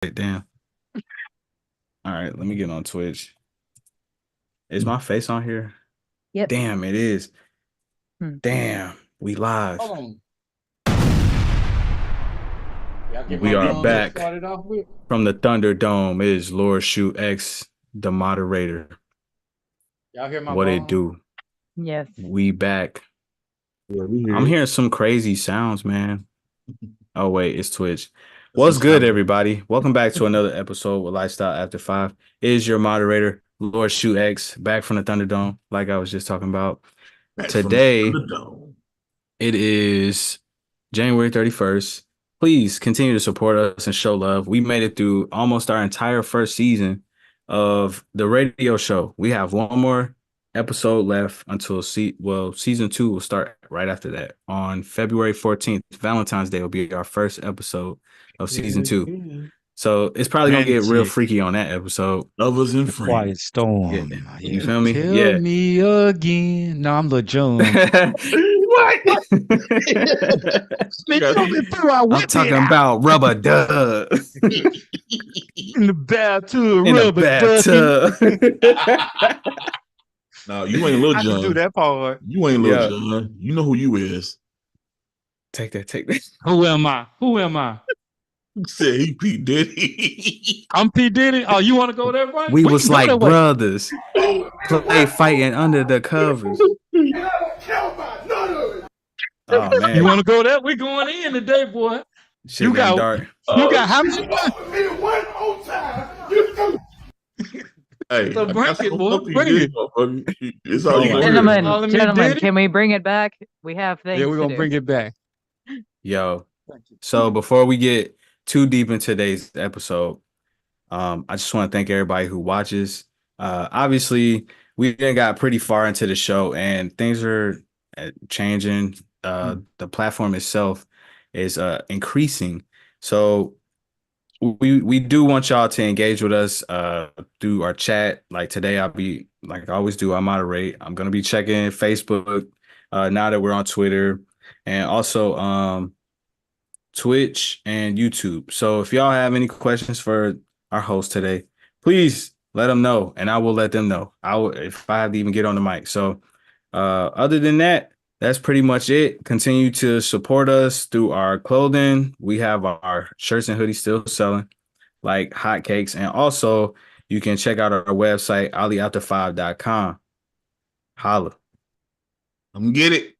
Damn. All right, let me get on Twitch. Is my face on here? Yep. Damn, it is. Damn, we live. Hold on. We are back from the Thunderdome. It is Lord Shu X, the moderator. Y'all hear my What it phone? do? Yes. We back. Yeah, we hear I'm you. hearing some crazy sounds, man. Oh wait, it's Twitch. What's good, everybody? Welcome back to another episode with Lifestyle After 5. It is your moderator, Lord Shu X, back from the Thunderdome, like I was just talking about. Today, it is January 31st. Please continue to support us and show love. We made it through almost our entire first season of the radio show. We have one more episode left until season 2 will start right after that. On February 14th, Valentine's Day will be our first episode of season 2. So it's probably gonna get real freaky on that episode. Lovers and friends. Quiet storm. Yeah. You feel me? Tell me again. No, I'm Lil John. What? I'm talking about rubber dub. In the bathtub, In a rubber bathtub. No, you ain't Lil I can do John. that part. You ain't Lil John. You know who you is. Take that. Who am I? Who am I? You said he P. Diddy. I'm P. Diddy. Oh, you want to go there, right? We was can go like that way. brothers. Play fighting under the covers. Oh man. You want to go there? We going in today, boy. Shit you got dark. You got how many? Hey, So bring it, boy. Bring it. It's all you Gentlemen, can we bring it back? We have things. Yeah, we're to gonna do. bring it back. Yo. So before we get too deep in today's episode, I just want to thank everybody who watches. Obviously, we then got pretty far into the show and things are changing. The platform itself is increasing. So we do want y'all to engage with us through our chat. Like today, I'll be like I always do. I moderate. I'm gonna be checking Facebook now that we're on Twitter and also Twitch and YouTube. So if y'all have any questions for our host today, please let them know, and I will let them know. I will if I have to even get on the mic. So other than that, that's pretty much it. Continue to support us through our clothing. We have our shirts and hoodies still selling like hotcakes. And also, you can check out our website, After5ive.com. Holla. I'm get it.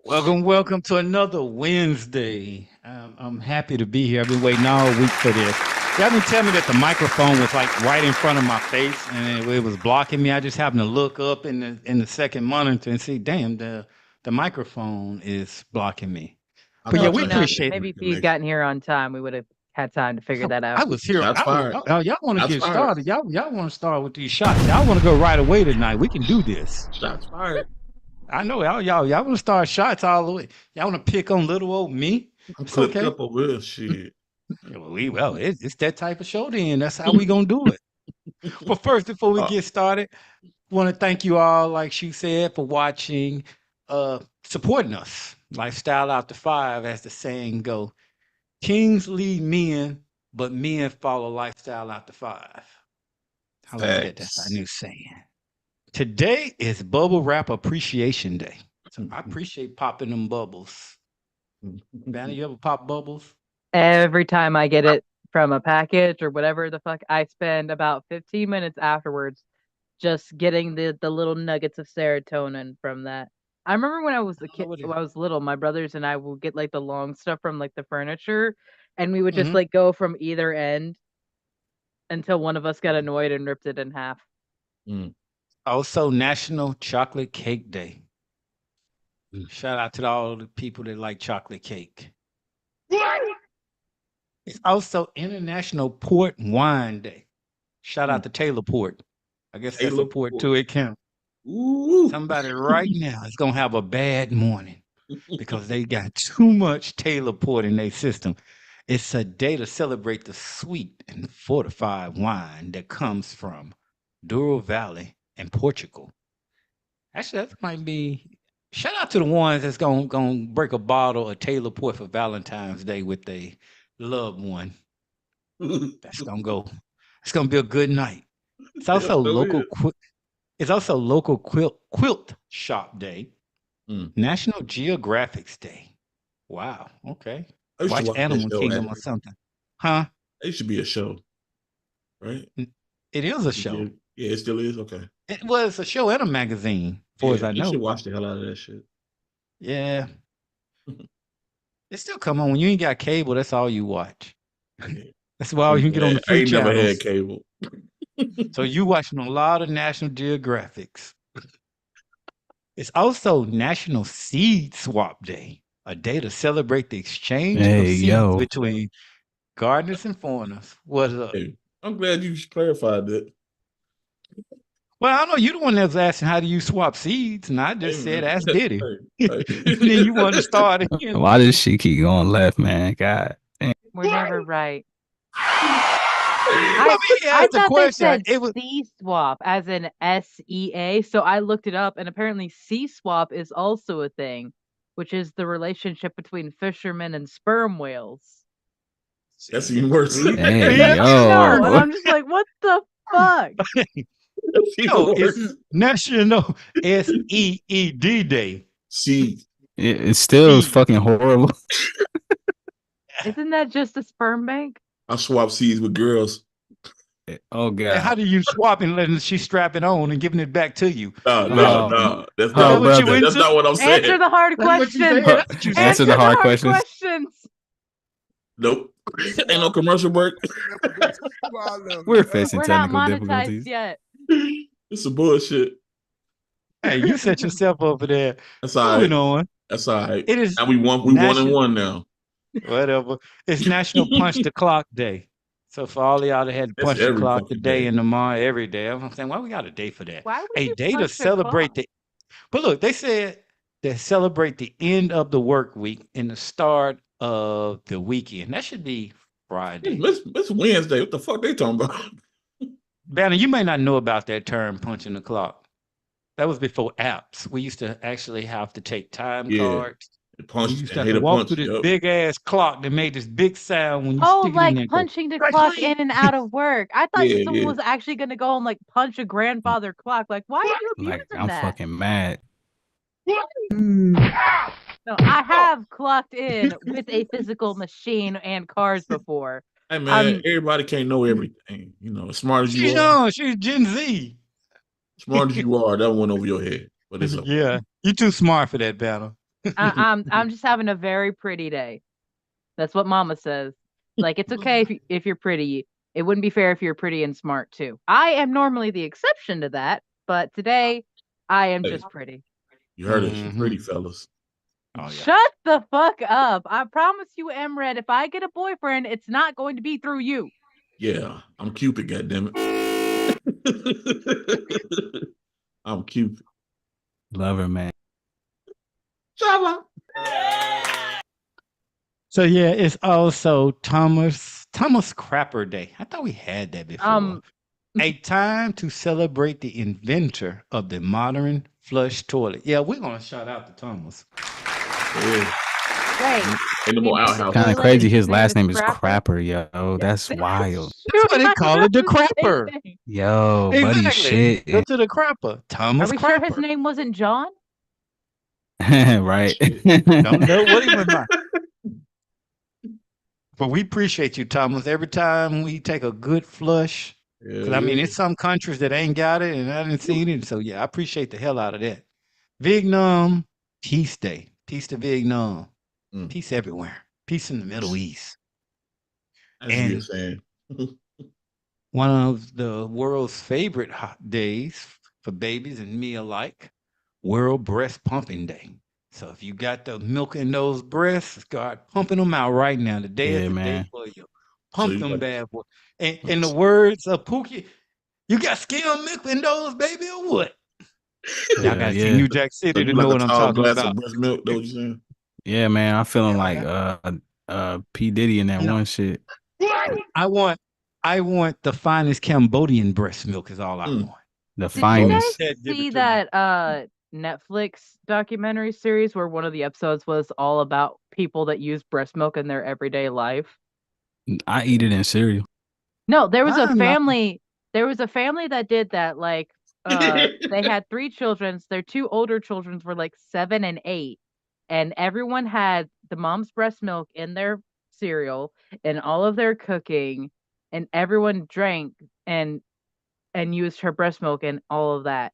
Welcome to another Wednesday. I'm happy to be here. I've been waiting all week for this. Y'all didn't tell me that the microphone was like right in front of my face and it was blocking me. I just happened to look up in the second monitor and see, damn, the microphone is blocking me. But yeah, we appreciate it. Maybe if you'd gotten here on time, we would have had time to figure that out. I was here. Shots fired. Y'all want to get started. Y'all want to start with these shots. Y'all want to go right away tonight. We can do this. Shots fired. I know y'all want to start shots all the way. Y'all want to pick on little old me? I'm clipped up over this shit. Well, it's that type of show then. That's how we gonna do it. But first, before we get started, want to thank you all, like she said, for watching, supporting us. Lifestyle After 5, as the saying go. Kings lead men, but men follow lifestyle after 5. I like that. That's our new saying. Today is Bubble Wrap Appreciation Day. So I appreciate popping them bubbles. Vanna, you ever pop bubbles? Every time I get it from a package or whatever the fuck, I spend about 15 minutes afterwards just getting the little nuggets of serotonin from that. I remember when I was a kid, when I was little, my brothers and I would get like the long stuff from like the furniture, and we would just like go from either end until one of us got annoyed and ripped it in half. Also, National Chocolate Cake Day. Shout out to all the people that like chocolate cake. It's also International Port Wine Day. Shout out to Taylor Port. I guess that's a port too. It counts. Somebody right now is going to have a bad morning because they got too much Taylor Port in their system. It's a day to celebrate the sweet and fortified wine that comes from Douro Valley in Portugal. Actually, that might be... Shout out to the ones that's going to break a bottle of Taylor Port for Valentine's Day with their loved one. That's gonna go. It's gonna be a good night. It's also local. It's also local quilt shop day. National Geographic's Day. Wow. Okay. I used to Watch watch that Animal show. Kingdom Actually. or something. Huh? It should be a show, right? It is a show. Yeah, it still is. Okay. It was a show and a magazine, far as I You know. should watch the hell out of that shit. Yeah. It still come on when you ain't got cable. That's all you watch. That's why you can get on the I free ain't never channels. had cable. So you watching a lot of National Geographics. It's also National Seed Swap Day, a day to celebrate the exchange of seeds between gardeners and foreigners. What's up? Hey, I'm glad you clarified that. Well, I know you the one that was asking how do you swap seeds, and I just said ask Diddy. Hey. And then you want to start again. Why does she keep going left, man? God damn. We're never right. I thought they said C swap as in SEA, so I looked it up, and apparently C swap is also a thing, which is the relationship between fishermen and sperm whales. That's even worse. Hey, no, and I'm just like, what the fuck? No, it's National SEED Day. See, it still is fucking horrible. Isn't that just a sperm bank? I swap seeds with girls. Oh god! And how do you swap and letting she strap it on and giving it back to you? No. That's not what you. That's not what I'm saying. Answer the hard questions. Answer the hard questions. Nope. Ain't no commercial break. We're facing We're technical not monetized difficulties yet. It's some bullshit. Hey, you set yourself over there. That's all right. On. That's all right. It is. Now we 1-1 now. Whatever. It's National Punch the Clock Day. So for all y'all that had to punch the clock today and tomorrow, every day, I'm saying, why we got a day for that? Why would a you day to celebrate the. But look, they said they celebrate the end of the work week and the start of the weekend. That should be Friday. It's Wednesday. What the fuck they talking about? Banner, you may not know about that term, punching the clock. That was before apps. We used to actually have to take time cards. Punch. You used to have to walk through this big ass clock that made this big sound when you stick it in there. Punching the clock in and out of work. I thought someone was actually going to go and punch a grandfather clock. Like, why are you abusing I'm that? fucking mad. No, I have clocked in with a physical machine and cars before. Hey man, everybody can't know everything. You know, as smart as you are. She's Gen Z. Smart as you are, that went over your head. But it's okay. Yeah, you're too smart for that, Banner. I'm just having a very pretty day. That's what Mama says. Like, it's okay if you're pretty. It wouldn't be fair if you're pretty and smart too. I am normally the exception to that, but today I am just pretty. You heard it. She's pretty, fellas. Oh, yeah. Shut the fuck up. I promise you, Emred, if I get a boyfriend, it's not going to be through you. Yeah, I'm Cupid, goddammit. I'm Cupid. Love her, man. Shabba. So yeah, it's also Thomas Crapper Day. I thought we had that before. A time to celebrate the inventor of the modern flush toilet. Yeah, we're gonna shout out to Thomas. Yeah. Right. In the more outhouse. Kind of crazy. His last name is Crapper, yo. That's wild. That's what they call it, the Crapper. Yo, buddy, shit. Go to the Crapper. Thomas. Are we sure his name wasn't John? Right. Don't know what he went by. But we appreciate you, Thomas. Every time we take a good flush, because I mean, it's some countries that ain't got it, and I didn't see it. So yeah, I appreciate the hell out of that. Vietnam Peace Day. Peace to Vietnam. Peace everywhere. Peace in the Middle East. And one of the world's favorite days for babies and me alike, World Breast Pumping Day. So if you got the milk in those breasts, start pumping them out right now. The day is the day for you. Pump them bad boy. And in the words of Pookie, you got skim milk in those, baby, or what? Y'all got to see New Jack City to know what I'm talking about. Breast milk, what you saying? Yeah, man, I'm feeling like P. Diddy in that one shit. I want the finest Cambodian breast milk is all I want. The finest. Did you guys see that Netflix documentary series where one of the episodes was all about people that use breast milk in their everyday life? I eat it in cereal. No, there was a I'm not. family. There was a family that did that. Like, they had three children. Their two older children were like 7 and 8, and everyone had the mom's breast milk in their cereal and all of their cooking, and everyone drank and used her breast milk and all of that.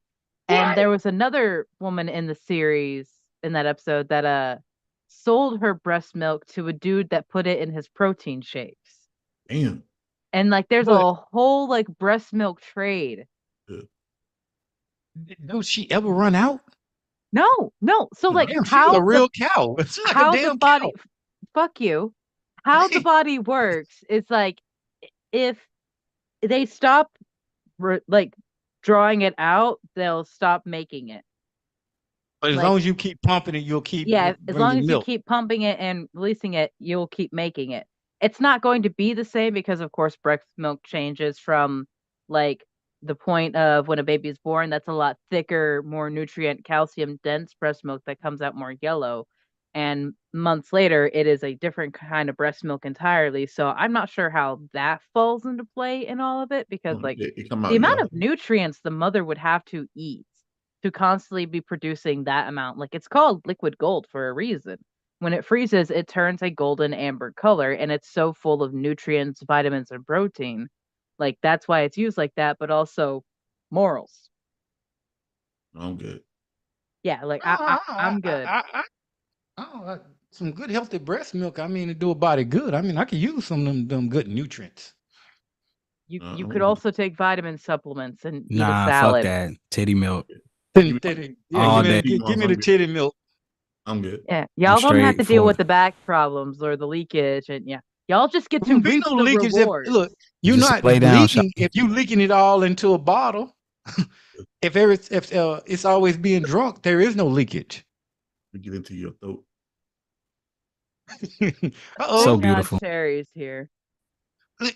And What? there was another woman in the series in that episode that sold her breast milk to a dude that put it in his protein shakes. Damn. And like there's But a whole like breast milk trade. does she ever run out? No, no. So like Damn, she's a how real cow. It's like a how the damn body cow. fuck you. How the body works is like if they stop like drawing it out, they'll stop making it. But as Like, long as you keep pumping it, you'll keep yeah, as long bringing as you milk. keep pumping it and releasing it, you'll keep making it. It's not going to be the same because, of course, breast milk changes from like the point of when a baby is born. That's a lot thicker, more nutrient, calcium dense breast milk that comes out more yellow. And months later, it is a different kind of breast milk entirely. So I'm not sure how that falls into play in all of it because, like, It come the out amount yellow. of nutrients the mother would have to eat to constantly be producing that amount. Like it's called liquid gold for a reason. When it freezes, it turns a golden amber color and it's so full of nutrients, vitamins, and protein. Like that's why it's used like that, but also morals. I'm good. Yeah, like I, I'm I, good. I, I, some good healthy breast milk. I mean, to do a body good. I mean, I could use some of them good nutrients. You could I'm good. also take vitamin supplements and eat a Nah, fuck salad. that. Titty milk Give me, Yeah, all give day. me the titty milk. I'm good. Yeah, I'm y'all don't have straight to deal for with it. the back problems or the leakage, and yeah, y'all just get There to won't be reap no the leakage if rewards. look, you're Just not lay down, shot. leaking if you leaking it all into a bottle. If it's always being drunk, there is no leakage. We get into your throat. So Thank Uh-oh. God beautiful. Sherry's here.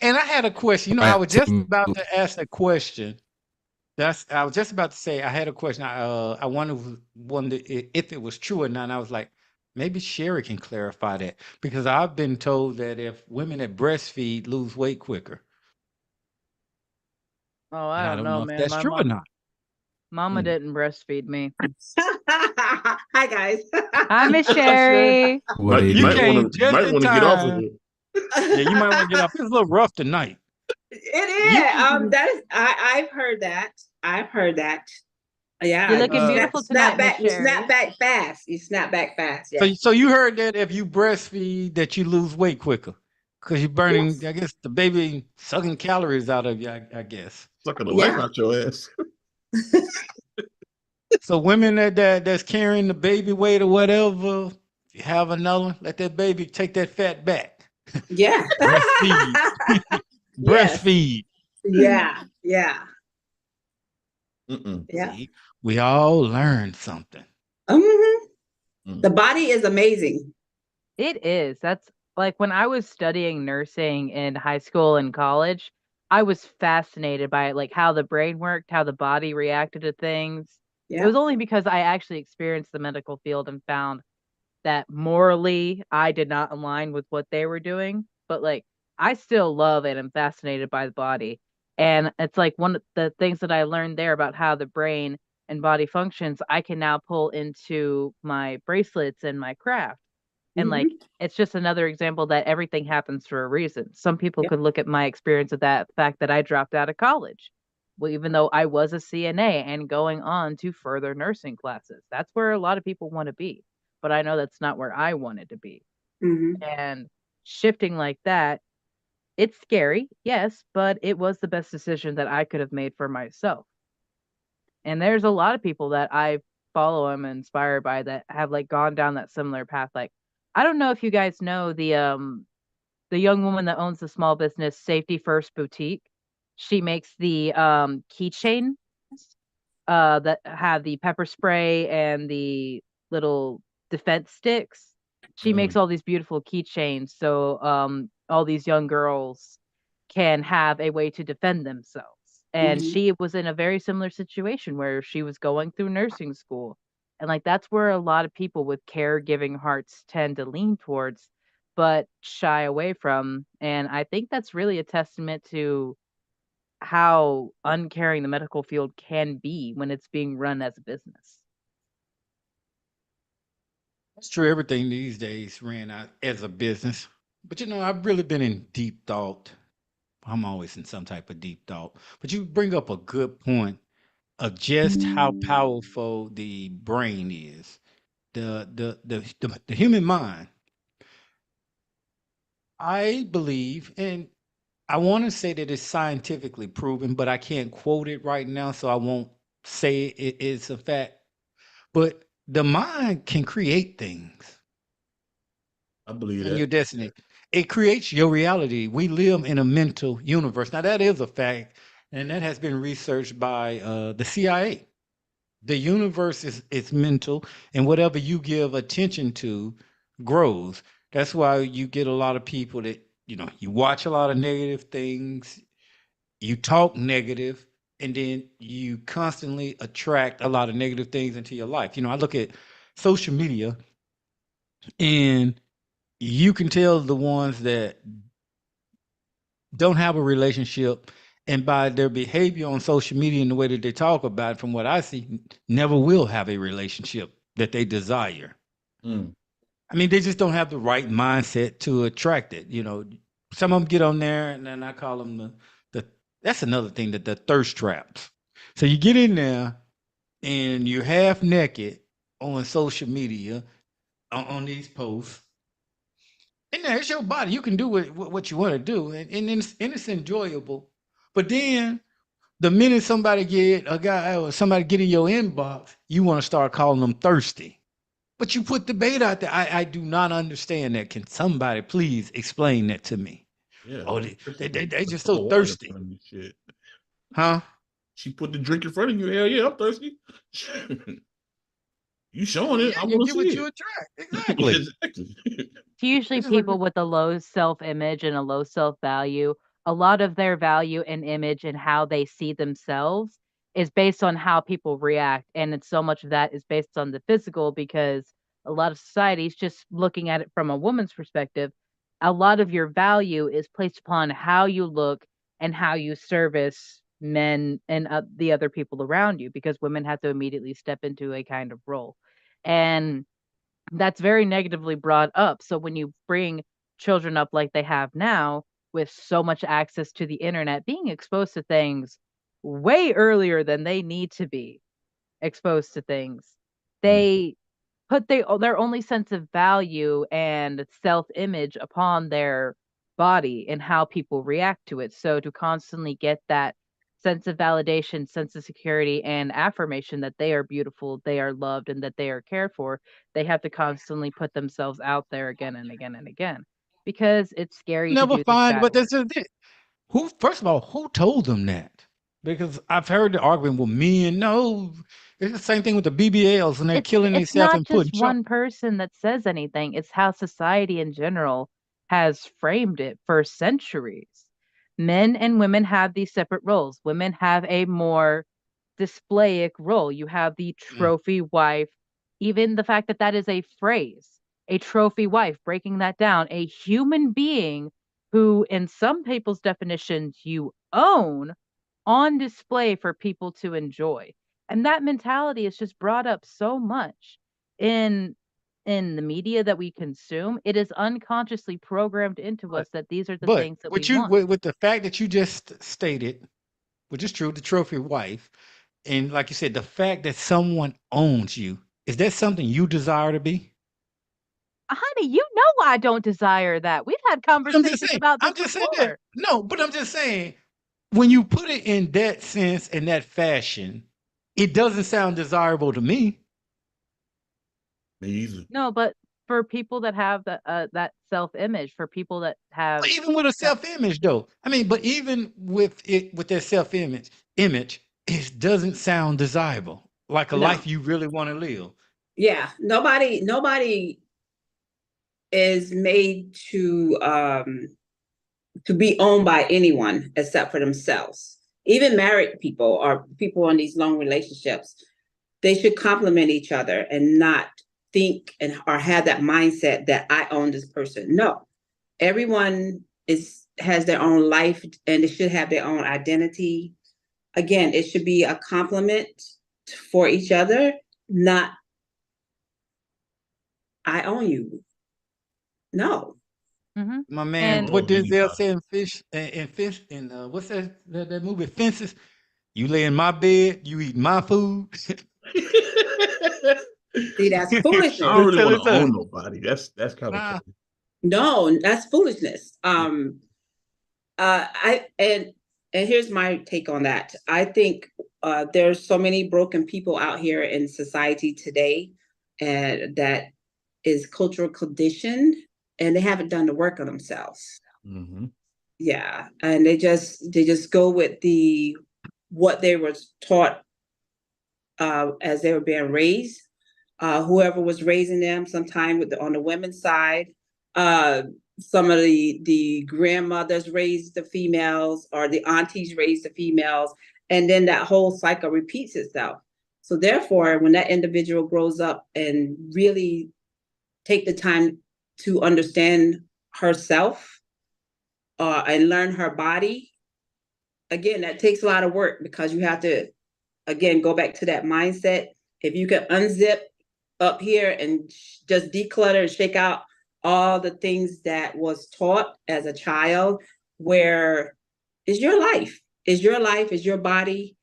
And I had a question. You know, I Back was to just about to ask a question. I was just about to say I had a question. I wondered if it was true or not. And I was like, maybe Sherry can clarify that because I've been told that if women that breastfeed lose weight quicker, Oh, I and I don't don't know, know if man. that's true or not. Mama Mm. didn't breastfeed me. Hi guys. Hi, Miss Hi, Sherry. Sherry. what it You do. came just Might in want to get off of time. here. Yeah, you might want to get off. It's a little rough tonight. It You, is. That is. I've heard that. I've heard that. You're Yeah, you looking uh, beautiful tonight, Miss You snap Sherry. back fast. You snap back fast. Yeah. so you heard that if you breastfeed, that you lose weight quicker because you're burning. Yes. I guess the baby sucking calories out of you. I guess. Sucking the life Yeah. out your ass. So women that's carrying the baby weight or whatever, if you have another one, let that baby take that fat back. Yeah. Breastfeed. Yes. Breastfeed. Yeah. Yeah. Mm-mm. Yeah. See, we all learned something. hmm Mm. The body is amazing. It is. That's like when I was studying nursing in high school and college, I was fascinated by it, like how the brain worked, how the body reacted to things. It Yeah. was only because I actually experienced the medical field and found that morally I did not align with what they were doing, but like I still love and am fascinated by the body. And it's like one of the things that I learned there about how the brain and body functions, I can now pull into my bracelets and my craft. And like hmm it's just another example that everything happens for a reason. Some people Yep. could look at my experience of that fact that I dropped out of college. Well, even though I was a CNA and going on to further nursing classes. That's where a lot of people want to be, but I know that's not where I wanted to be. hmm And shifting like that, it's scary, yes, but it was the best decision that I could have made for myself. And there's a lot of people that I follow and am inspired by that have like gone down that similar path. Like, I don't know if you guys know the young woman that owns the small business Safety First Boutique. She makes the keychain that have the pepper spray and the little defense sticks. She makes all these beautiful keychains so all these young girls can have a way to defend themselves. And hmm she was in a very similar situation where she was going through nursing school. And like that's where a lot of people with caregiving hearts tend to lean towards. but shy away from. And I think that's really a testament to how uncaring the medical field can be when it's being run as a business. It's true. Everything these days ran out as a business. But I've really been in deep thought. I'm always in some type of deep thought. But you bring up a good point of just how powerful the brain is, the human mind. I believe, and I want to say that it's scientifically proven, but I can't quote it right now, so I won't say it is a fact. But the mind can create things I believe in your that. destiny. It creates your reality. We live in a mental universe. Now, that is a fact, and that has been researched by the CIA. The universe is mental, and whatever you give attention to grows. That's why you get a lot of people that, you watch a lot of negative things, you talk negative, and then you constantly attract a lot of negative things into your life. I look at social media, and you can tell the ones that don't have a relationship, and by their behavior on social media and the way that they talk about it, from what I see, never will have a relationship that they desire. Mm. I mean, they just don't have the right mindset to attract it. Some of them get on there, and then I call them the that's another thing, that the thirst traps. So you get in there and you're half naked on social media on these posts. And there, it's your body. You can do what you want to do, and it's enjoyable. But then the minute somebody get a guy or somebody get in your inbox, you want to start calling them thirsty. But you put the bait out there. I do not understand that. Can somebody please explain that to me? Yeah. Oh, they Put a just cup so of water in thirsty. front of me, shit. Huh? She put the drink in front of you. Hell yeah, I'm thirsty. You showing it. Yeah, I you want to get what see you it. attract. Exactly. Exactly. It's usually It's just like, people with a low self-image and a low self-value. A lot of their value and image and how they see themselves is based on how people react. And it's so much of that is based on the physical, because a lot of societies, just looking at it from a woman's perspective, a lot of your value is placed upon how you look and how you service men and the other people around you, because women have to immediately step into a kind of role. And that's very negatively brought up. So when you bring children up like they have now, with so much access to the internet, being exposed to things way earlier than they need to be exposed to things, Mm. they put their only sense of value and self-image upon their body and how people react to it. So to constantly get that sense of validation, sense of security, and affirmation that they are beautiful, they are loved, and that they are cared for, they have to constantly put themselves out there again and again and again, because it's scary to never do the find, but shadow that's work. just it. Who, first of all, who told them that? Because I've heard the argument with men. No, it's the same thing with the BBLs, and they're killing It's themselves not and putting just chart. one person that says anything, it's how society in general has framed it for centuries. Men and women have these separate roles. Women have a more displayic role. You have the Mm, trophy wife, even the fact that that is a phrase, a trophy wife, breaking that down, a human being who, in some people's definitions, you own, on display for people to enjoy. And that mentality is just brought up so much in the media that we consume. It is unconsciously programmed into But us that these are the but things that we what you want. with the fact that you just stated, which is true, the trophy wife, and like you said, the fact that someone owns you, is that something you desire to be? Honey, you know I don't desire that. We've had But I'm just conversations saying, about this I'm just saying that. before. No, but I'm just saying, when you put it in that sense, in that fashion, it doesn't sound desirable to me. Me either. No, but for people that have that self-image, for people that have But even with a that, self-image, though, I mean, but even with it, with that self-image, it doesn't sound desirable, like a No. life you really want to live. Yeah. Nobody is made to be owned by anyone except for themselves. Even married people or people in these long relationships, they should complement each other and not think and or have that mindset that I own this person. No, everyone has their own life and they should have their own identity. Again, it should be a compliment for each other, not I own you. No. Mm-hmm. My man, And what Denzel say in Fish and Fish and what's that movie Fences? You lay in my bed, you eat my food. See, that's I foolishness. don't really Tell want us to own nobody. That's kind of nah. crazy. No, that's foolishness. I and here's my take on that. I think there's so many broken people out here in society today, and that is cultural conditioned, and they haven't done the work on themselves. Mm-hmm. Yeah, and they just go with the what they were taught as they were being raised. Whoever was raising them, sometime on the women's side, uh, some of the grandmothers raised the females, or the aunties raised the females, and then that whole cycle repeats itself. So therefore, when that individual grows up and really take the time to understand herself and learn her body, again, that takes a lot of work, because you have to, again, go back to that mindset. If you can unzip up here and just declutter and shake out all the things that was taught as a child, where is your life, is your body,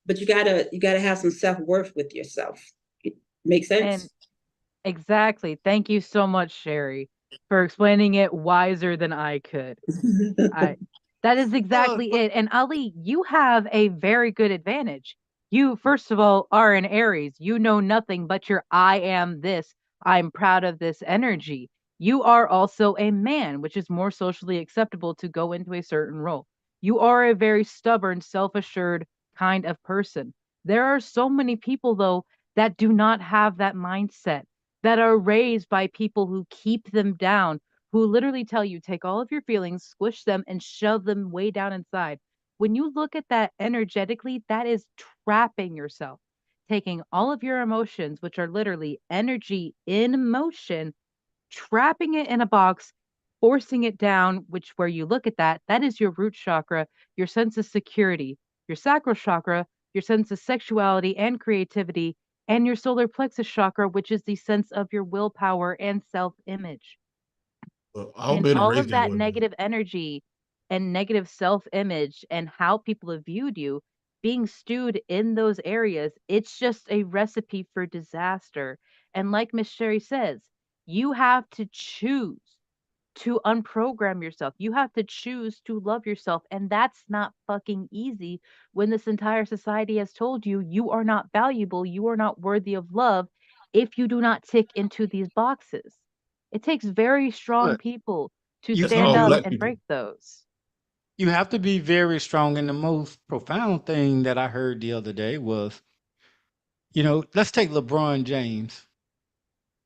but you gotta have some self-worth with yourself. It makes sense. and exactly. Thank you so much, Sherry, for explaining it wiser than I could. I That is exactly it. And Ali, you have a very good advantage. You, first of all, are an Aries. You know nothing but your I am this. I'm proud of this energy. You are also a man, which is more socially acceptable to go into a certain role. You are a very stubborn, self assured kind of person. There are so many people, though, that do not have that mindset, that are raised by people who keep them down, who literally tell you take all of your feelings, squish them, and shove them way down inside. When you look at that energetically, that is trapping yourself, taking all of your emotions, which are literally energy in motion, trapping it in a box, forcing it down, which where you look at that, that is your root chakra, your sense of security, your sacral chakra, your sense of sexuality and creativity, and your solar plexus chakra, which is the sense of your willpower and self image. Well, I've And been all raised of in that Georgia. negative energy and negative self image and how people have viewed you being stewed in those areas, it's just a recipe for disaster. And like Miss Sherry says, you have to choose to unprogram yourself. You have to choose to love yourself. And that's not fucking easy when this entire society has told you you are not valuable, you are not worthy of love if you do not tick into these boxes. It takes very strong But people to you That's stand all up black you and people. break those. you have to be very strong. And the most profound thing that I heard the other day was, let's take LeBron James.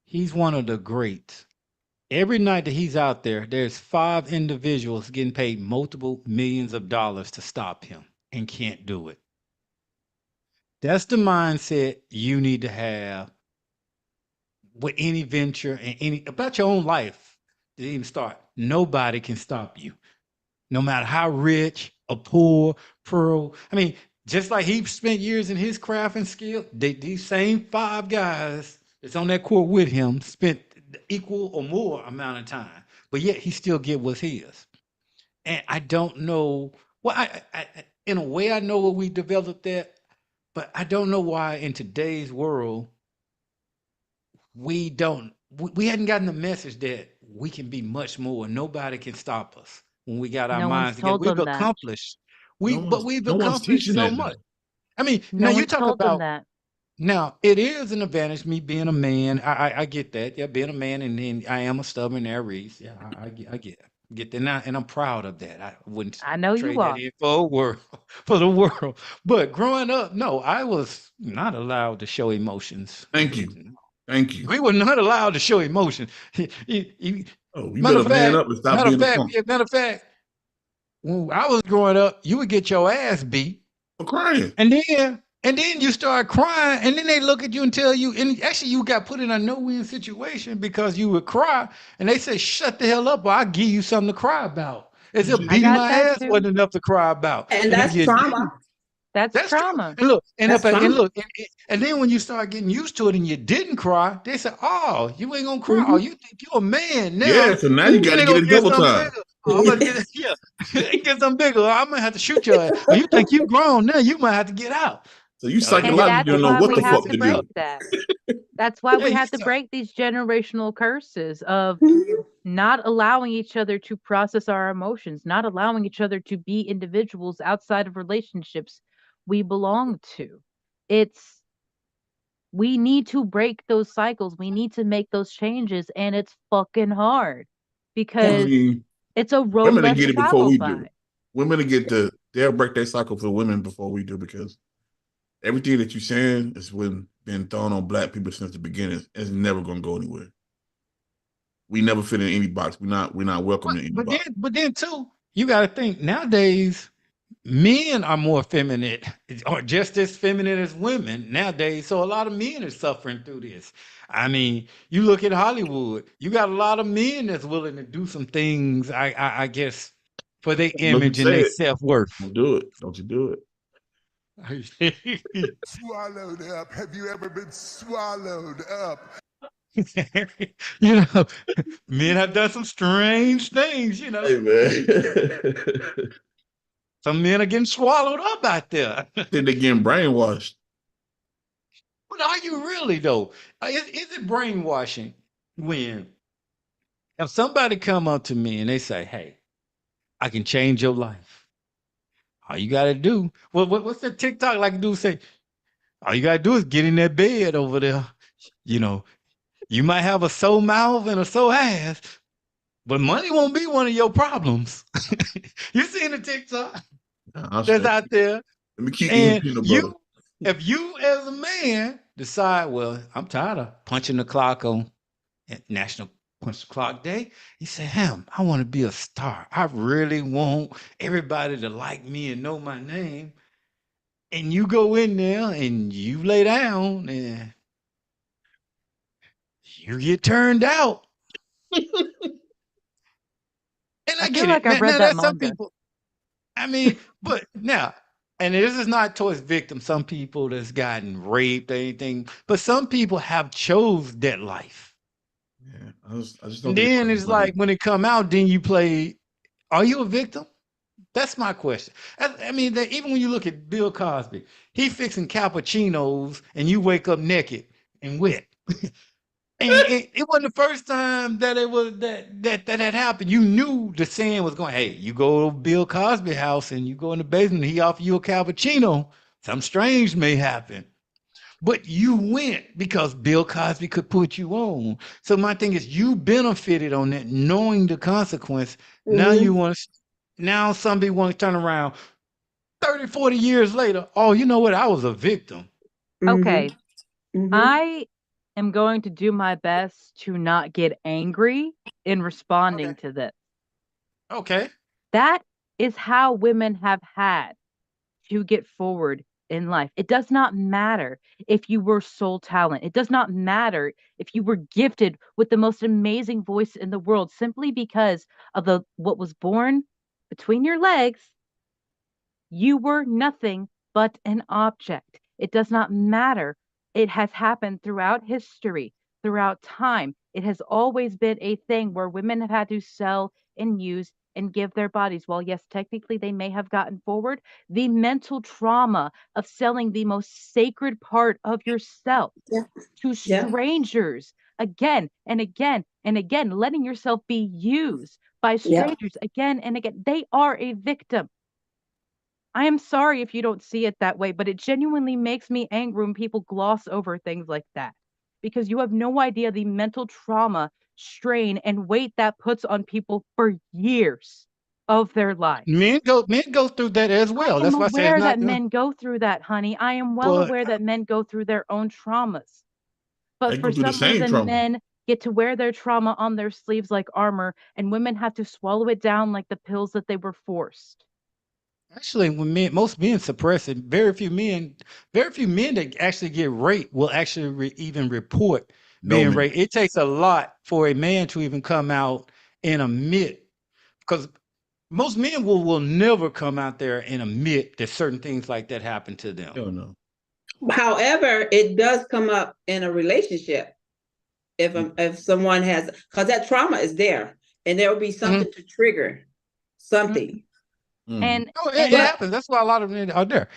He's one of the greats. Every night that he's out there, there's 5 individuals getting paid multiple millions of dollars to stop him and can't do it. That's the mindset you need to have with any venture and any about your own life to even start. Nobody can stop you, no matter how rich or poor, pearl. I mean, just like he spent years in his craft and skill, these same 5 guys that's on that court with him spent the equal or more amount of time, but yet he still get what's his. And I don't know. Well, in a way, I know what we developed that, but I don't know why in today's world we don't. We hadn't gotten the message that we can be much more. Nobody can stop us when we got our No one's minds together. told We've them that. accomplished. But we've No one's accomplished teaching so that much. though. I mean, now No you one's talk told them about that. now, it is an advantage me being a man. I get that. Yeah, being a man, and then I am a stubborn Aries. Yeah, I get that, and I'm proud of that. I wouldn't I know you trade that are. in for a world, for the world. But growing up, no, I was not allowed to show emotions. Thank you. Thank you. We were not allowed to show emotion. Oh, you Matter better of man fact, up and stop being a punk. matter of fact, when I was growing up, you would get your ass beat, I'm crying. and then And then you start crying, and then they look at you and tell you, and actually you got put in a no-win situation because you would cry, and they say, shut the hell up, or I'll give you something to cry about. As if I beating got my that ass too. wasn't enough to cry about. And And if that's you trauma. That's that's true. trauma. And look, and That's up and trauma. look, and then when you start getting used to it and you didn't cry, they say, "Oh, you ain't gonna cry. Oh, Mhm. you think you're a man Yeah, now? so now you Then got to they get gonna it get double something time. bigger. Oh, I'm gonna get yeah, get something bigger. I'm gonna have to shoot your ass. Oh, you think you grown now? You might have to get out. So you And psychologically that's don't know why what we the have fuck to to break do. that. That's why Yeah, we you have to start. break these generational curses of Mhm. not allowing each other to process our emotions, not allowing each other to be individuals outside of relationships we belong to. It's we need to break those cycles. We need to make those changes, and it's fucking hard I Yeah. because mean, it's a road women will less get it before traveled we do. by. Women will they'll break their cycle for women before we do because everything that you're saying is been thrown on black people since the beginning. It's never gonna go anywhere. We never fit in any box. We're not welcome in any box. But then too, you got to think nowadays. Men are more feminine or just as feminine as women nowadays. So a lot of men are suffering through this. I mean, you look at Hollywood, you got a lot of men that's willing to do some things, I guess, for their Look, you image and say their it. self-worth. Don't do it. Don't you do it. Swallowed up. Have you ever been swallowed up? You know, men have done some strange things, you know. Hey man. Some men are getting swallowed up out there. Think they getting brainwashed. But are you really though? Is it brainwashing when if somebody come up to me and they say, "Hey, I can change your life. All you gotta do, what's that TikTok like? Do say, all you gotta do is get in that bed over there. You know, you might have a sore mouth and a sore ass, but money won't be one of your problems." You seen the TikTok I'll that's straight. out there, Let me keep eating and peanut butter. if you as a man decide, well, I'm tired of punching the clock on National Punch the Clock Day. He said, "Ham, I want to be a star. I really want everybody to like me and know my name." And you go in there and you lay down and you get turned out. And I I feel get it. like I've Now read that there's some manga. people, I mean, but now, and this is not towards victims, some people that's gotten raped or anything, but some people have chose that life. Yeah, I just don't And think then everybody's it's ready. like when it come out, then you play, are you a victim? That's my question. I mean, even when you look at Bill Cosby, he fixing cappuccinos, and you wake up naked and wet. And it wasn't the first time that it was that had happened. You knew the saying was going. Hey, you go to Bill Cosby house and you go in the basement. He offer you a cappuccino. Something strange may happen. But you went because Bill Cosby could put you on. So my thing is, you benefited on that, knowing the consequence. Now Mhm. you want to. Now somebody wants to turn around 30, 40 years later. Oh, you know what? I was a victim. Mhm. Okay, Mhm. I am going to do my best to not get angry in Okay. responding to this. Okay. That is how women have had to get forward in life. It does not matter if you were soul talent. It does not matter if you were gifted with the most amazing voice in the world simply because of the what was born between your legs. You were nothing but an object. It does not matter. It has happened throughout history, throughout time. It has always been a thing where women have had to sell and use and give their bodies. While, yes, technically they may have gotten forward, the mental trauma of selling the most sacred part of yourself Yeah. to Yeah. strangers again and again and again, letting yourself be used by Yeah. strangers again and again. They are a victim. I am sorry if you don't see it that way, but it genuinely makes me angry when people gloss over things like that because you have no idea the mental trauma, strain, and weight that puts on people for years of their lives. Men go through that as I well. am That's why I say it's aware not that men go through that, honey. I am well but aware that men go through their own traumas. But They for go through the some same reason, trauma. men get to wear their trauma on their sleeves like armor, and women have to swallow it down like the pills that they were forced. Actually, when most men suppress it, very few men that actually get raped will actually even report No being man. raped. It takes a lot for a man to even come out and admit, because most men will never come out there and admit that certain things like that happen to them. Hell no. However, it does come up in a relationship if someone has, because that trauma is there, and there will be something to trigger something. And Oh, it and happens. That's why a lot of men are there.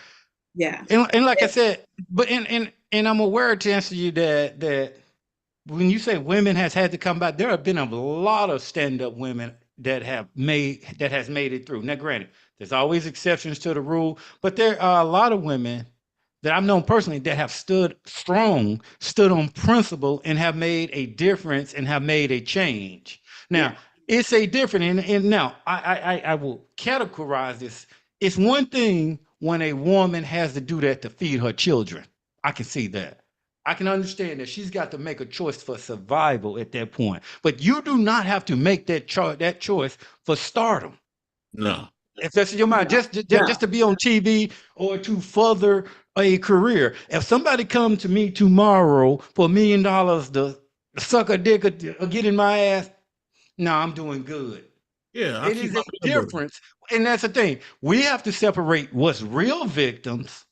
Yeah. And like I said, but and I'm aware to answer you that when you say women has had to come back, there have been a lot of stand-up women that has made it through. Now, granted, there's always exceptions to the rule, but there are a lot of women that I've known personally that have stood strong, stood on principle, and have made a difference and have made a change. Now, it's a different, and now I will categorize this. It's one thing when a woman has to do that to feed her children. I can see that. I can understand that she's got to make a choice for survival at that point. But you do not have to make that choice for stardom. No. If that's in your mind, No. just to be on TV or to further a career. If somebody come to me tomorrow for $1 million to suck a dick or get in my ass, no, I'm doing good. Yeah, I It keep is my a blood brothers. difference. And that's the thing. We have to separate what's real victims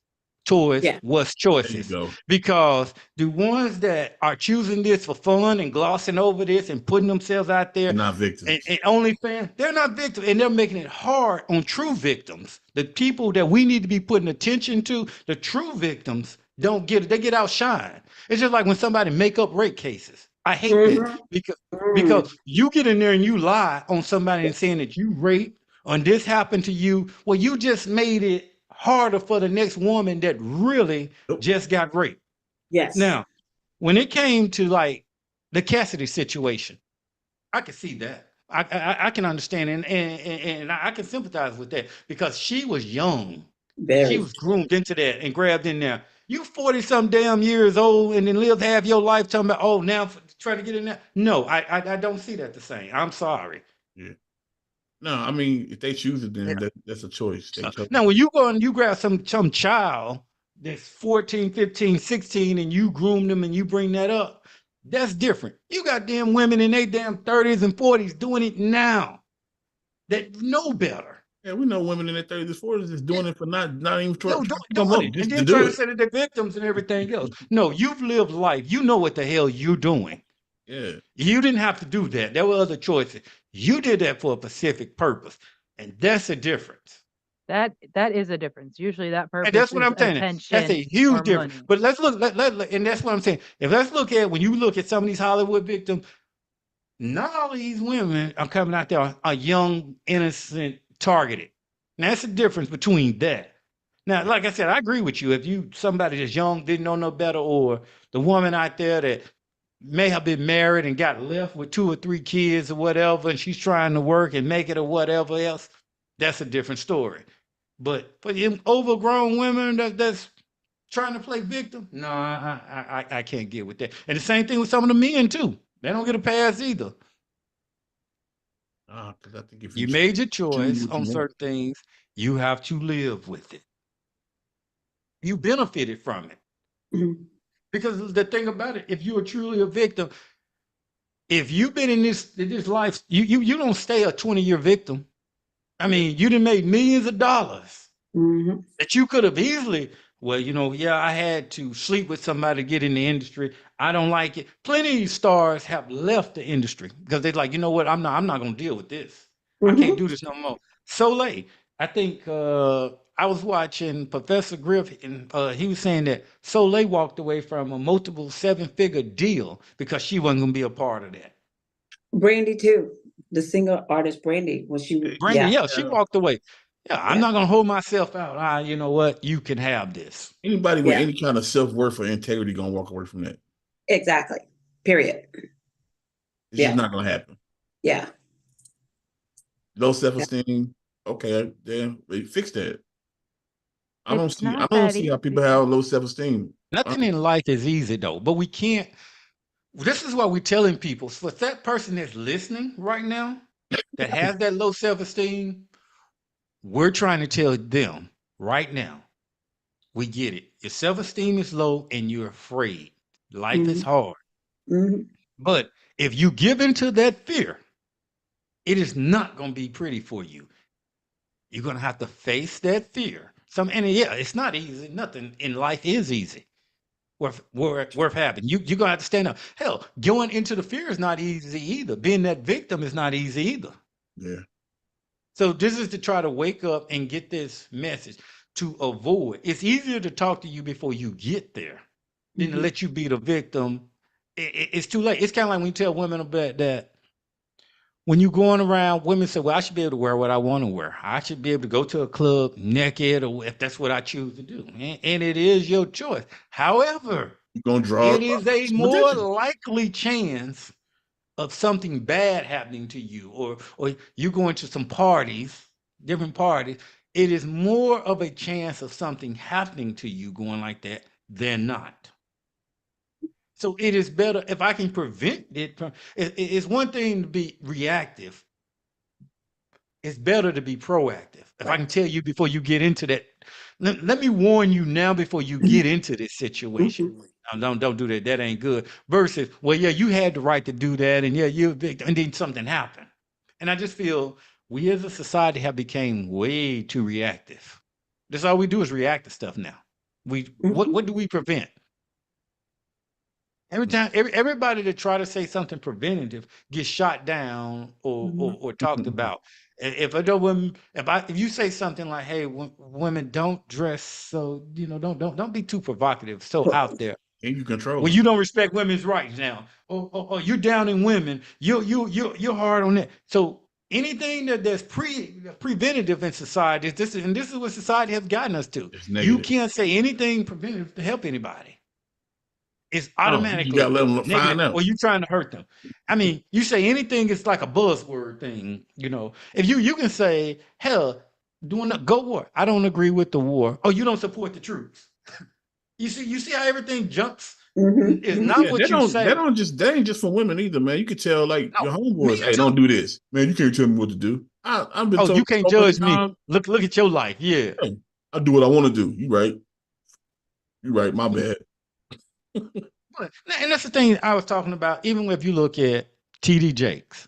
towards what's There you choices. go. Because the ones that are choosing this for fun and glossing over this and putting themselves out there They're not victims. and OnlyFans, they're not victims, and they're making it hard on true victims. The people that we need to be putting attention to, the true victims, don't get it. They get outshined. It's just like when somebody make up rape cases. I hate that because you get in there and you lie on somebody and saying that you raped or this happened to you. Well, you just made it harder for the next woman that really just got raped. Yes. Now, when it came to like the Cassidy situation, I can see that. I can understand and I can sympathize with that because she was young. She Very. was groomed into that and grabbed in there. You 40 some damn years old and then live half your life talking about, oh, now try to get in there. No, I don't see that the same. I'm sorry. Yeah. No, I mean, if they choose it, then that's a choice. They chose Now, when you go and you grab some child that's 14, 15, 16, and you groom them and you bring that up, that's different. You got damn women in their damn 30s and 40s doing it now that know better. Yeah, we know women in their 30s and 40s is doing it for not even trying to come Doing up, it. just And to then do trying to it. say that they're victims and everything else. No, you've lived life. You know what the hell you're doing. Yeah. You didn't have to do that. There were other choices. You did that for a specific purpose. And that's a difference. that is a difference. Usually that And purpose that's what is I'm saying. That's a attention huge or difference. money. But let's look, and that's what I'm saying. If let's look at when you look at some of these Hollywood victims, not all of these women are coming out there are young, innocent, targeted. Now that's the difference between that. Now, like I said, I agree with you. If you somebody that's young, didn't know no better, or the woman out there that may have been married and got left with 2 or 3 kids or whatever, and she's trying to work and make it or whatever else, that's a different story. But for them overgrown women that's trying to play victim, no, I can't get with that. And the same thing with some of the men too. They don't get a pass either. Because I think if You made your choose choice what you on want, certain things, you have to live with it. You benefited from it. Because the thing about it, if you are truly a victim, if you've been in this life, you don't stay a 20-year victim. I mean, you done made millions of dollars that you could have easily, well, yeah, I had to sleep with somebody to get in the industry. I don't like it. Plenty of stars have left the industry because they're like, you know what, I'm not gonna deal with this. I can't do this no more. Soleil, I think I was watching Professor Griff, and he was saying that Soleil walked away from a multiple 7-figure deal because she wasn't gonna be a part of that. Brandy too. The singer artist Brandy, when she Brandy, yeah, she walked away. Yeah, I'm not gonna hold myself out. You know what? You can have this. Anybody with any kind of self-worth or integrity gonna walk away from that. Exactly. Period. It's just not gonna happen. Yeah. Low self-esteem. Okay, then fix that. I don't see how people have low self-esteem. Nothing in life is easy though, but we can't. This is what we're telling people. For that person that's listening right now, that has that low self-esteem, we're trying to tell them right now, we get it. Your self-esteem is low and you're afraid. Life is hard. But if you give into that fear, it is not going to be pretty for you. You're going to have to face that fear. And yeah, it's not easy. Nothing in life is easy. Worth having. You're going to have to stand up. Hell, going into the fear is not easy either. Being that victim is not easy either. Yeah. So this is to try to wake up and get this message to avoid. It's easier to talk to you before you get there than to let you be the victim. It's too late. It's kind of like when you tell women about that. When you're going around, women say, well, I should be able to wear what I want to wear. I should be able to go to a club naked, or if that's what I choose to do. And it is your choice. However, you're going to draw it is a more likely chance of something bad happening to you, or you going to some parties, different parties. It is more of a chance of something happening to you going like that than not. So it is better if I can prevent it. It's one thing to be reactive. It's better to be proactive. If I can tell you before you get into that, let me warn you now before you get into this situation. Don't do that. That ain't good. Versus, well, yeah, you had the right to do that, and yeah, and then something happened. And I just feel we as a society have become way too reactive. That's all we do is react to stuff now. What do we prevent? Every time, everybody that try to say something preventative gets shot down or talked about. If you say something like, "Hey, women don't dress so," don't be too provocative, so out there. And you control. Well, you don't respect women's rights now. Or you're down in women. You're hard on that. So anything that's preventative in society, this is what society has gotten us to. You can't say anything preventative to help anybody. It's automatically you gotta let them find out. or you trying to hurt them. I mean, you say anything is like a buzzword thing, If you can say, hell, go war. I don't agree with the war. Oh, you don't support the troops. You see how everything jumps? It's not what you say. That ain't just for women either, man. You could tell your homeboys, hey, don't do this. Man, you can't tell me what to do. I've been told you can't judge me. Look at your life. Yeah. Hey, I do what I want to do. You right. My bad. And that's the thing I was talking about. Even if you look at TD Jakes,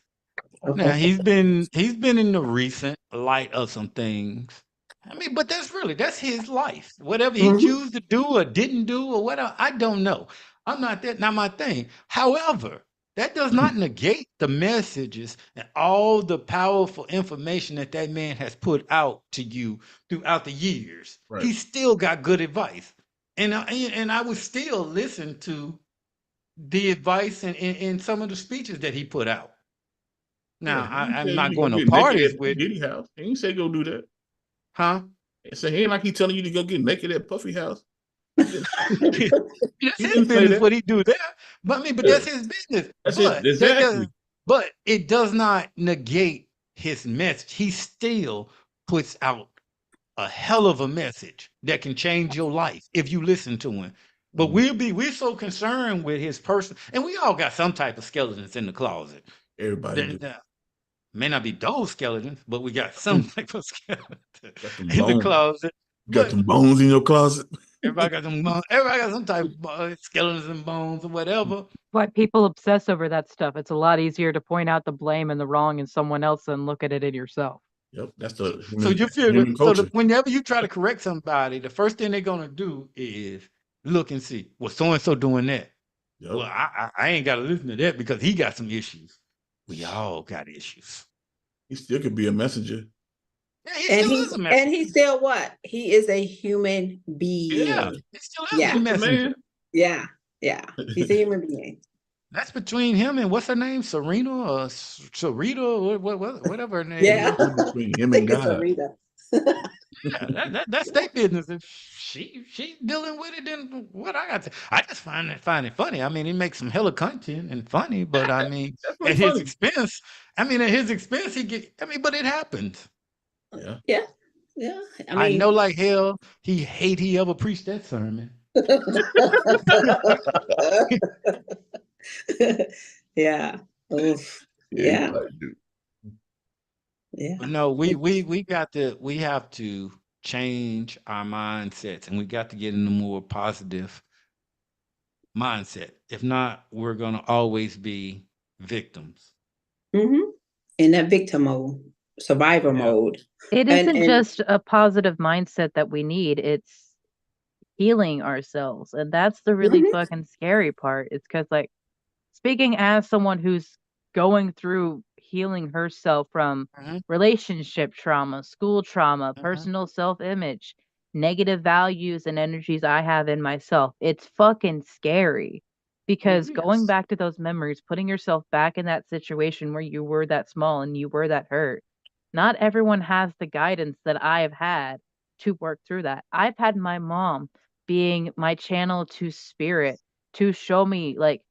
now he's been in the recent light of some things. I mean, but that's his life. Whatever he choose to do or didn't do or whatever, I don't know. Not my thing. However, that does not negate the messages and all the powerful information that man has put out to you throughout the years. Right. He still got good advice. And I would still listen to the advice in some of the speeches that he put out. Now, I'm not going to parties with Diddy house. He didn't say go do that. Huh? So he ain't like he telling you to go get naked at Puffy house. That's his business what he do there. But that's his business. Exactly. But it does not negate his message. He still puts out a hell of a message that can change your life if you listen to him. But we're so concerned with his person, and we all got some type of skeletons in the closet. Everybody may not be those skeletons, but we got some type of skeleton in the closet. You got some bones in your closet. Everybody got some bones. Everybody got some type of skeletons and bones or whatever. Why people obsess over that stuff. It's a lot easier to point out the blame and the wrong in someone else than look at it in yourself. Yep, that's the so you feel whenever you try to correct somebody, the first thing they're gonna do is look and see, well, so and so doing that. Yep. Well, I ain't gotta listen to that because he got some issues. We all got issues. He still could be a messenger. Yeah, he still what? He is a human being. Yeah, he still is a messenger. Yeah. He's a human being. That's between him and what's her name, Serena or Sarita or whatever her name. Yeah, between him and God. Yeah, that's their business. If she's dealing with it, then what I got to? I just find it funny. I mean, he makes some hella content and funny, but I mean, at his expense. But it happens. Yeah. I know like hell he ever preached that sermon. Yeah. Oof. Yeah. Yeah. No, we have to change our mindsets, and we got to get in a more positive mindset. If not, we're gonna always be victims. Mm-hmm. In that victim mode, survivor Yeah. mode. It isn't And just a positive mindset that we need, it's healing ourselves. And that's the really Mhm. fucking scary part. It's because, like, speaking as someone who's going through healing herself from Mhm, relationship trauma, school trauma, mhm, personal self image, negative values and energies I have in myself, it's fucking scary it because going is. back to those memories, putting yourself back in that situation where you were that small and you were that hurt, not everyone has the guidance that I have had to work through that. I've had my mom being my channel to spirit to show me, like,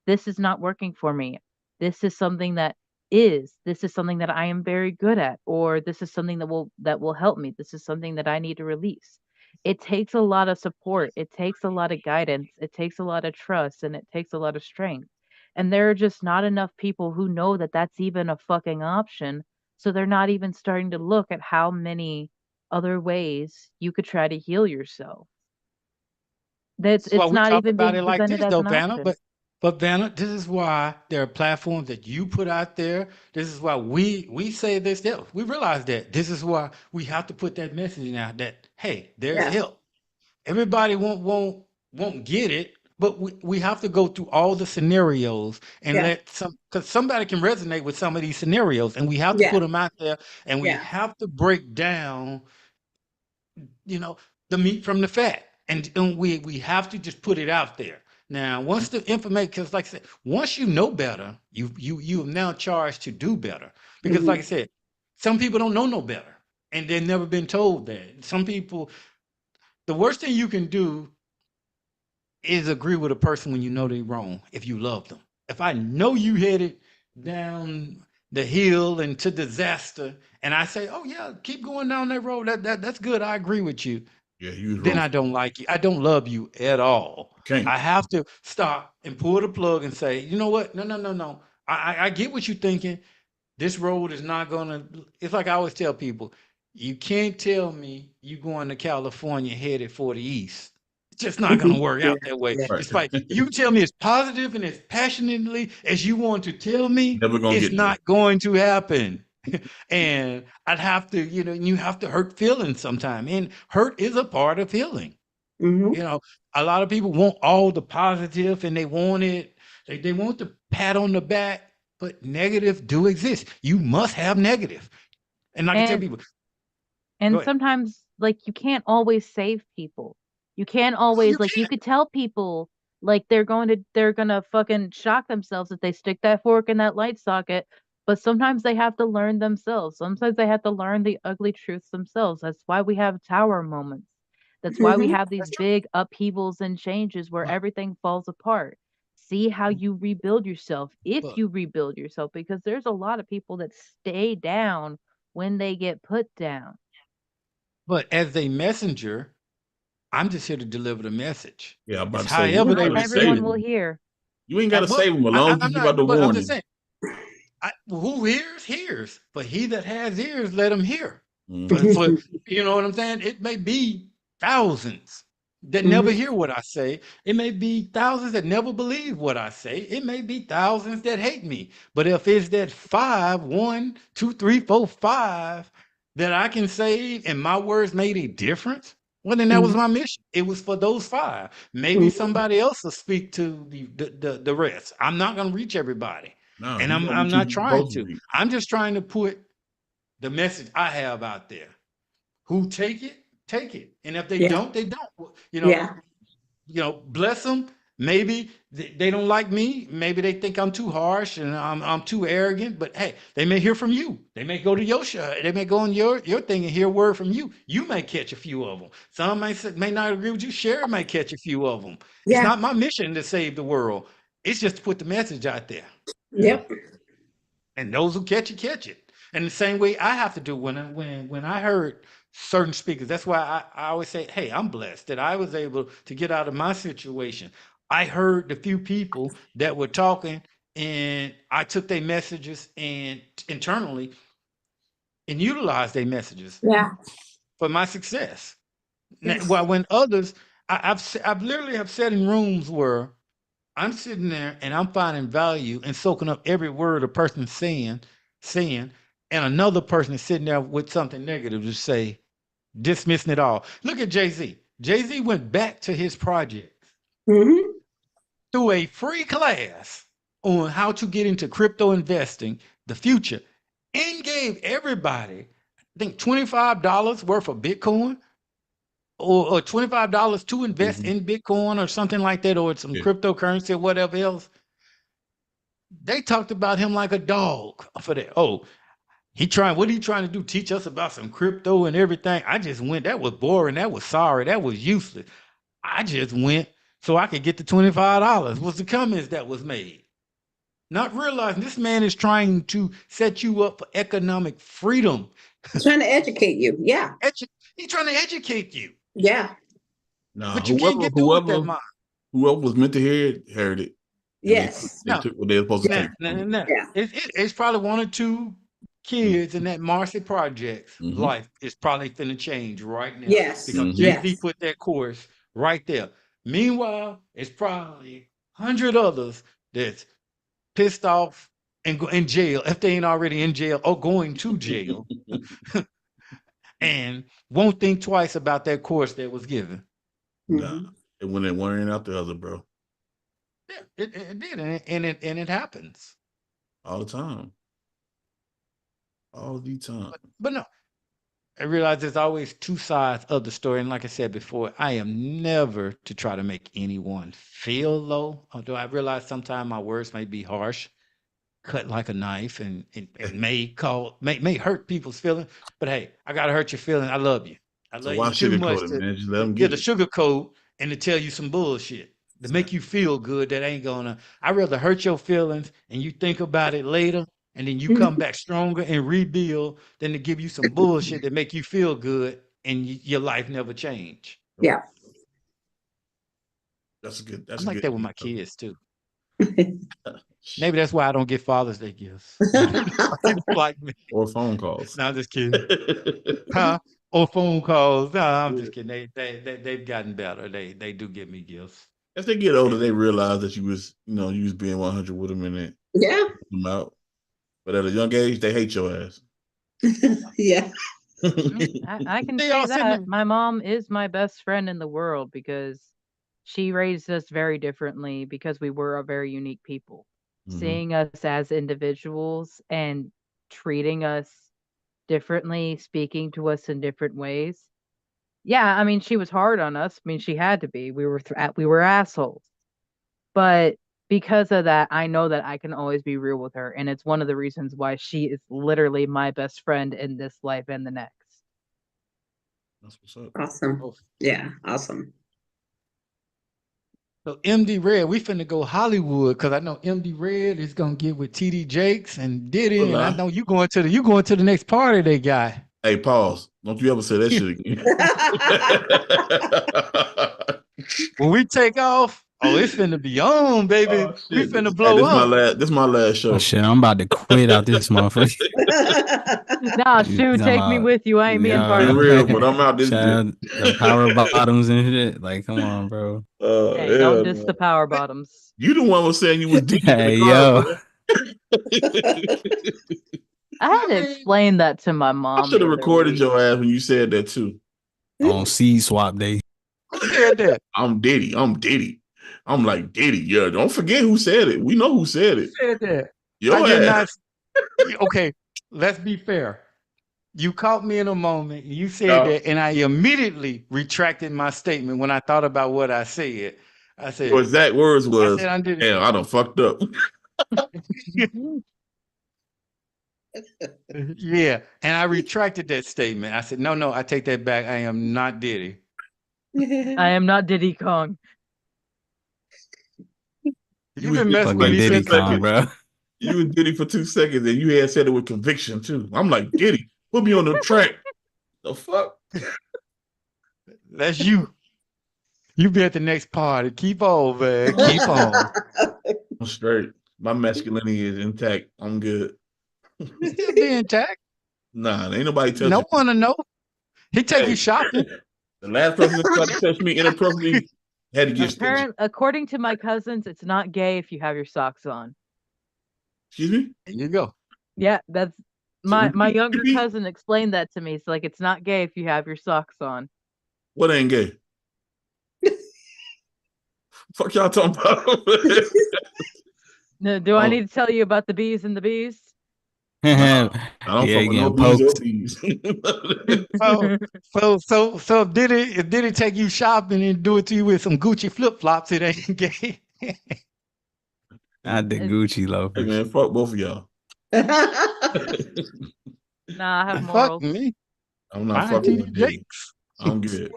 this is not working for me. This is something that this is something that I am very good at, or this is something that will help me. This is something that I need to release. It takes a lot of support. It takes a lot of guidance. It takes a lot of trust, and it takes a lot of strength. And there are just not enough people who know that that's even a fucking option. So they're not even starting to look at how many other ways you could try to heal yourself. That's This is why it's we not talk even about being it like presented this, as though, an Vanna. option. But Vanna, this is why there are platforms that you put out there. This is why we say this. Yeah, we realize that this is why we have to put that message out that hey, there's Yeah. help. Everybody won't get it, but we have to go through all the scenarios and Yeah. let some because somebody can resonate with some of these scenarios, and we have to Yeah. put them out there, and we Yeah. have to break down you know, the meat from the fat. And we have to just put it out there. Now, once the information, because like I said, once you know better, you are now charged to do better. Because like I Hmm. said, some people don't know no better, and they've never been told that. Some people, the worst thing you can do is agree with a person when you know they're wrong. If you love them, if I know you headed down the hill and to disaster, and I say, oh yeah, keep going down that road. That's good. I agree with you, Yeah, you was then wrong. I don't like you. I don't love you at all. You can't. I have to stop and pull the plug and say, you know what? No, no, no, no. I get what you're thinking. This road is not gonna. It's like I always tell people, you can't tell me you going to California headed for the east. It's just not gonna work Yeah. out that way. Yeah. Right. Despite you tell me as positive and as passionately as you want to tell me, Never gonna it's get there. not going to happen. And I'd have to, you have to hurt feelings sometime. And hurt is a part of healing. Hmm. You know, a lot of people want all the positive and they want it, they want the pat on the back, but negative do exist. You must have negative. And like I tell And people, go And ahead. sometimes, like, you can't always save people. You can't No, you always, like, you can't. could tell people, like, they're gonna fucking shock themselves if they stick that fork in that light socket. But sometimes they have to learn themselves. Sometimes they have to learn the ugly truths themselves. That's why we have tower moments. That's why we Hmm. have these That's true. big upheavals and changes where But everything falls apart. See how you rebuild yourself if but you rebuild yourself, because there's a lot of people that stay down when they get put down. but as a messenger, I'm just here to deliver the message. Yeah, I'm It's about to say you however ain't they Not gotta receive save everyone it. will them. hear. You ain't gotta Well, save them as long as you I'm give not, out the but I'm just warning. saying, who hears, hears. But he that has ears, let him hear. Hmm. For you know what I'm saying? It may be thousands that never Hmm. hear what I say. It may be thousands that never believe what I say. It may be thousands that hate me. But if it's that five, one, two, three, four, five that I can save and my words made a difference, well, then that was my mission. It was for those five. Maybe Hmm. somebody else will speak to the rest. I'm not gonna reach everybody. No, And you gonna I'm reach who not you trying supposed to to. reach. I'm just trying to put the message I have out there. Who take it, take it. And if they Yeah. don't, they don't. Well, Yeah. bless them. Maybe they don't like me. Maybe they think I'm too harsh and I'm too arrogant. But hey, they may hear from you. They may go to your show. They may go on your thing and hear a word from you. You may catch a few of them. Some may not agree with you. Sherry may catch a few of them. It's Yeah. not my mission to save the world. It's just to put the message out there. Yeah. Yep. And those who catch it, catch it. And the same way I have to do when I heard certain speakers. That's why I always say, hey, I'm blessed that I was able to get out of my situation. I heard the few people that were talking, and I took their messages and internally and utilize their messages Yeah. for my success. Yes. Well, when others, I've literally have sat in rooms where I'm sitting there and I'm finding value and soaking up every word a person's saying, and another person is sitting there with something negative to say, dismissing it all. Look at Jay-Z. Jay-Z went back to his project Mm-hmm. through a free class on how to get into crypto investing, the future, and gave everybody, I think, $25 worth of Bitcoin or $25 to invest in Bitcoin or something like that, or some cryptocurrency or whatever else. They talked about him like a dog for that. Oh, what are you trying to do? Teach us about some crypto and everything. I just went, that was boring. That was sorry. That was useless. I just went so I could get the $25 was the comments that was made. Not realizing this man is trying to set you up for economic freedom. Trying to educate you. Yeah. He's trying to educate you. Yeah. Nah, But you can't get through with that mind. Whoever was meant to hear it, heard it. Yes. They took what they were supposed to take. Yeah. It's probably one or two kids in that Marcy Project's life is probably finna change right now. Yes. Because Jay-Z put that course right there. Meanwhile, it's probably 100 others that's pissed off and go in jail if they ain't already in jail or going to jail and won't think twice about that course that was given. Nah, it went in one ear out the other, bro. Yeah, it did, and it happens all the time. All the time. But no, I realize there's always two sides of the story. And like I said before, I am never to try to make anyone feel low. Although I realize sometimes my words may be harsh, cut like a knife, and may hurt people's feelings. But hey, I gotta hurt your feelings. I love you. I love you too much to get a sugarcoat and to tell you some bullshit to make you feel good. That ain't gonna. I'd rather hurt your feelings and you think about it later, and then you come back stronger and rebuild than to give you some bullshit that make you feel good and your life never change. Yeah. That's good. I'm like that with my kids too. Maybe that's why I don't get Father's Day gifts. Like me. Or phone calls. No, I'm just kidding. Huh? Or phone calls. No, I'm just kidding. They've gotten better. They do give me gifts. As they get older, they realize that you was being 100 with them and it. Yeah. Them out. But at a young age, they hate your ass. Yeah. I can say that my mom is my best friend in the world because she raised us very differently because we were a very unique people. Seeing us as individuals and treating us differently, speaking to us in different ways. Yeah, I mean, she was hard on us. I mean, she had to be. We were assholes. But because of that, I know that I can always be real with her. And it's one of the reasons why she is literally my best friend in this life and the next. That's what's up. Awesome. Yeah, awesome. So MD Red, we finna go Hollywood because I know MD Red is gonna get with TD Jakes and Diddy, and I know you going to the next party they got. Hey, pause! Don't you ever say that shit again. When we take off, it's finna be on, baby. We finna blow up. This my last show. Oh shit! I'm about to quit out this motherfucker. Nah, Shu, take me with you. I ain't being part of it. Real, but I'm out this the power bottoms and shit. Like, come on, bro. Hey, don't diss the power bottoms. You the one was saying you was deep hey, in the car, yo. I had to explain that to my mom. I should have recorded your ass when you said that too. On seed swap day. Who said that? I'm Diddy. I'm like Diddy. Yeah, don't forget who said it. We know who said it. Who said that? Your ass. Okay, let's be fair. You caught me in a moment. You said that, and I immediately retracted my statement when I thought about what I said. I said, your exact words was, "Damn, I done fucked up." Yeah, and I retracted that statement. I said, no, I take that back. I am not Diddy. I am not Diddy Kong. You've been messing with me Diddy Kong, bro. You was Diddy for 2 seconds, and you had said it with conviction too. I'm like, Diddy, put me on the track. The fuck? That's you. You be at the next party. Keep on, man. Keep on. I'm straight. My masculinity is intact. I'm good. You still be intact. Nah, ain't nobody touching. No one to know. He take you shopping. The last person that tried to touch me inappropriately had to get stitched. According to my cousins, it's not gay if you have your socks on. Excuse me? There you go. Yeah, that's my younger cousin explained that to me. It's like it's not gay if you have your socks on. What ain't gay? Fuck y'all talking about? Do I need to tell you about the bees and the bees? Nah, I don't fuck with no bees or bees. So did it take you shopping and do it to you with some Gucci flip flops? It ain't gay. Not the Gucci loafers. Hey man, fuck both of y'all. Nah, I have morals. Fuck me. I'm not fucking with Jakes. I'm good.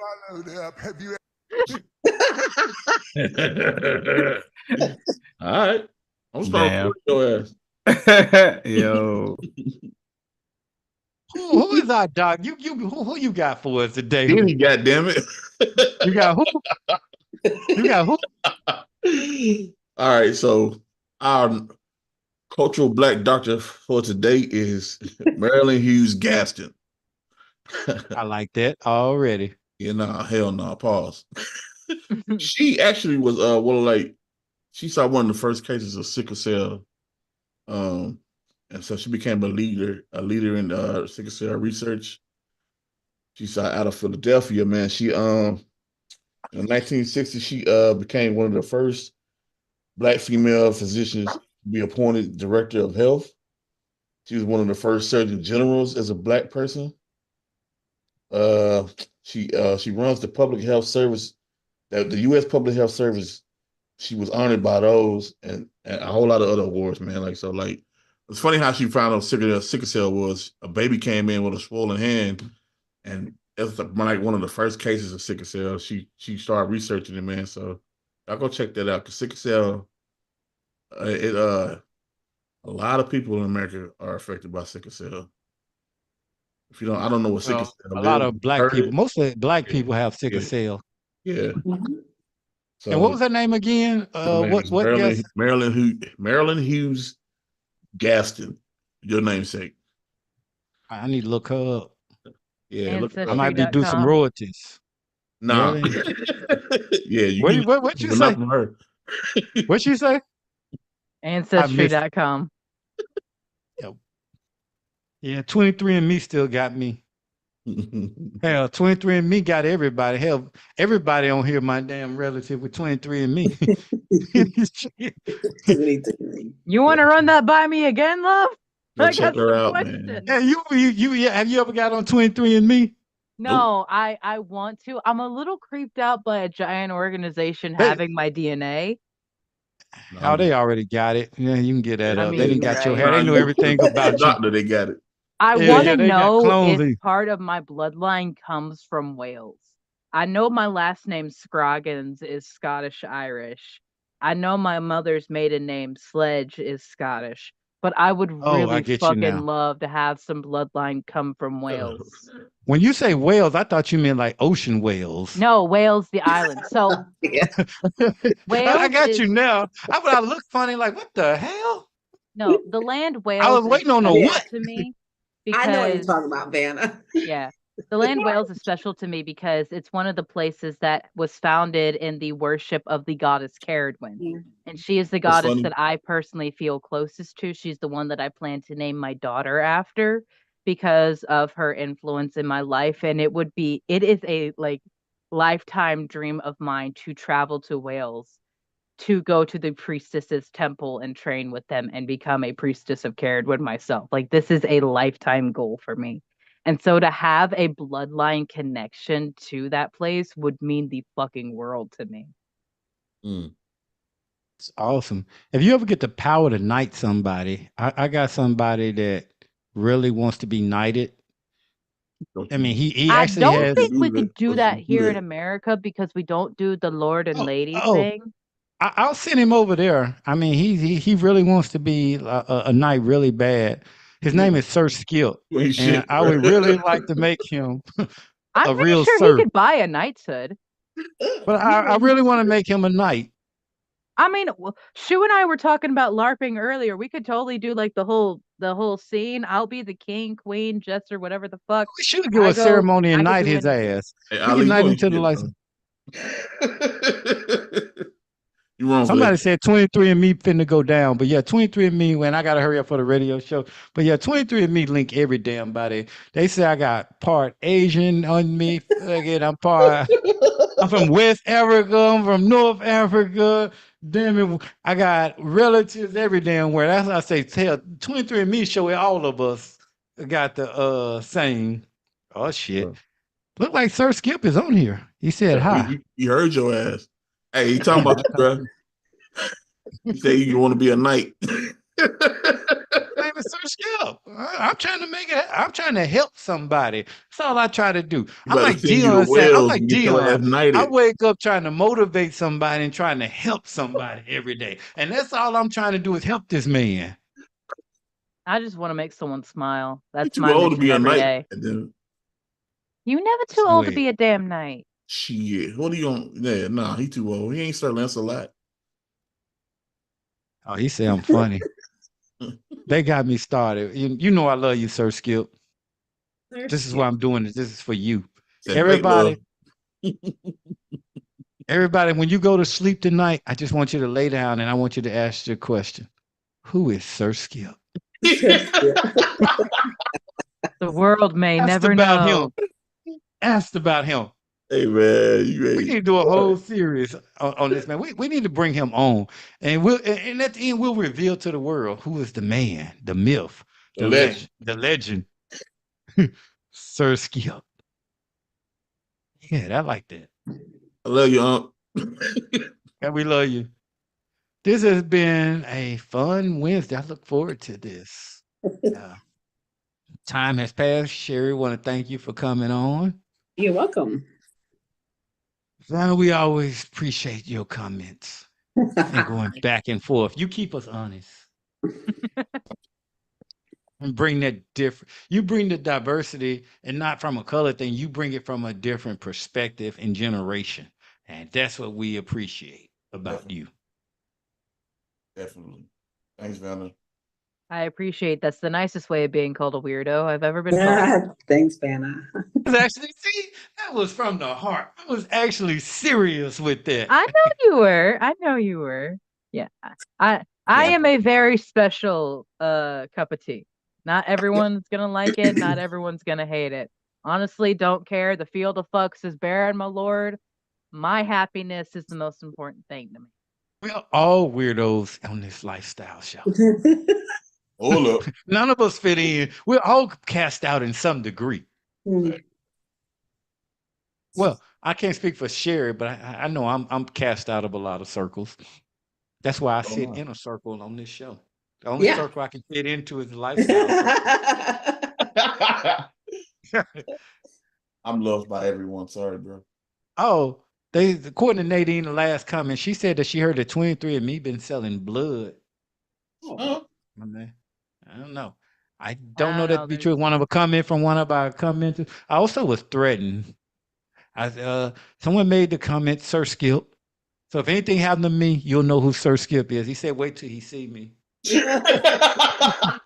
All right. I'm starting your ass. Yo. Who is our dog? Who you got for us today? Danny, goddamn it. You got who? You got who? All right, so our cultural black doctor for today is Marilyn Hughes Gaston. I like that already. Yeah, nah, hell no, pause. She actually was she saw one of the first cases of sickle cell. And so she became a leader in sickle cell research. She's out of Philadelphia, man. She in 1960, she became one of the first Black female physicians to be appointed director of health. She was one of the first surgeon generals as a Black person. She runs the public health service, the U.S. Public Health Service. She was honored by those and a whole lot of other awards, man. It's funny how she found out sickle cell was. A baby came in with a swollen hand, and it was like one of the first cases of sickle cell. She started researching it, man. So I'll go check that out. Because sickle cell, a lot of people in America are affected by sickle cell. If you don't, I don't know what sickle cell is. A lot of Black people, mostly Black people have sickle cell. Yeah. So, and what was her name again? What Marilyn Hughes Gaston, your namesake. I need to look her up. Yeah, I might be do some royalties. Nah. Yeah, you what you say? What you say? Ancestry.com. Yeah, 23andMe still got me. Hell, 23andMe got everybody. Hell, everybody on here, my damn relative with 23andMe. You want to run that by me again, love? Go check her out, man. Yeah, have you ever got on 23andMe? No, nope. I want to. I'm a little creeped out by a giant organization having my DNA. Oh, they already got it. Yeah, you can get that up. They didn't got your hair. They know everything about you. They got it. I want to know if part of my bloodline comes from Wales. I know my last name Scroggins is Scottish-Irish. I know my mother's maiden name Sledge is Scottish. But I would really fucking love to have some bloodline come from Wales. When you say Wales, I thought you meant like ocean whales. No, Wales, the island. So Wales. I got you now. I look funny, like what the hell? No, the land Wales. I was waiting on the what to me. I know what you're talking about, Vanna. Yeah. The land Wales is special to me because it's one of the places that was founded in the worship of the goddess Caradwyn. Yeah. And she is the goddess that I personally feel closest to. She's the one that I plan to name my daughter after because of her influence in my life. And it is a lifetime dream of mine to travel to Wales, to go to the priestess's temple and train with them and become a priestess of Caradwyn myself. This is a lifetime goal for me. And so to have a bloodline connection to that place would mean the fucking world to me. It's awesome. If you ever get the power to knight somebody, I got somebody that really wants to be knighted. I mean, he actually I don't think we could do that here in America because we don't do the Lord and Lady thing. I'll send him over there. I mean, he really wants to be a knight really bad. His name is Sir Skip, and I would really like to make him I'm pretty sure he could buy a knighthood. But I really want to make him a knight. I mean, Shu and I were talking about LARPing earlier. We could totally do the the whole scene. I'll be the king, queen, jester, whatever the fuck. We should give a ceremony and knight his ass. Hey, We can Ali, knight you him to the license. You wrong. Somebody said 23andMe finna go down, but yeah, 23andMe. When I gotta hurry up for the radio show, but yeah, 23andMe link every damn body. They say I got part Asian on me. Again, I'm from West Africa. I'm from North Africa. Damn it, I got relatives every damn where. That's why I say tell 23andMe show it all of us got the same. Oh shit. Look like Sir Skip is on here. He said hi. He heard your ass. Hey, he talking about you, bro. He say you want to be a knight. Name is Sir Skip. I'm trying to make it. I'm trying to help somebody. That's all I try to do. I'm like Dion said. I'm like Dion. I wake up trying to motivate somebody and trying to help somebody every day. And that's all I'm trying to do is help this man. I just want to make someone smile. That's You're my too old to be a every knight. day. You never too old to be a damn knight. Shit. What are you gonna? Yeah, nah, he too old. He ain't Sir Lancelot. Oh, he said I'm funny. They got me started. You know I love you, Sir Skip. This is why I'm doing this. This is for you. Everybody, everybody, when you go to sleep tonight, I just want you to lay down and I want you to ask your question. Who is Sir Skip? The world may never know. Asked about him. Hey man, we need to do a whole series on this man. We need to bring him on, and at the end we'll reveal to the world who is the man, the myth, the legend, Sir Skip. Yeah, I like that. I love you, Unc. And we love you. This has been a fun Wednesday. I look forward to this. Time has passed. Sherry, want to thank you for coming on. You're welcome. Well, we always appreciate your comments and going back and forth. You keep us honest. And bring that different. You bring the diversity and not from a color thing. You bring it from a different perspective and generation. And that's what we appreciate about you. Definitely. Thanks, Vanna. I appreciate that's the nicest way of being called a weirdo I've ever been called. Thanks, Vanna. Actually, see, that was from the heart. I was actually serious with that. I know you were. Yeah. I am a very special cup of tea. Not everyone's gonna like it, not everyone's gonna hate it. Honestly, don't care. The field of fucks is barren, my lord. My happiness is the most important thing to me. We're all weirdos on this lifestyle show. Hold up. None of us fit in. We're all cast out in some degree. Well, I can't speak for Sherry, but I know I'm cast out of a lot of circles. That's why I sit in a circle on this show. The only circle I can fit into is the lifestyle circle. I'm loved by everyone. Sorry, bro. Oh, according to Nadine, the last comment, she said that she heard that 23andMe been selling blood. I don't know. I don't know that to be true. One of a comment from one of our commenters. I also was threatened. Someone made the comment, Sir Skip. So if anything happened to me, you'll know who Sir Skip is. He said, wait till he see me. I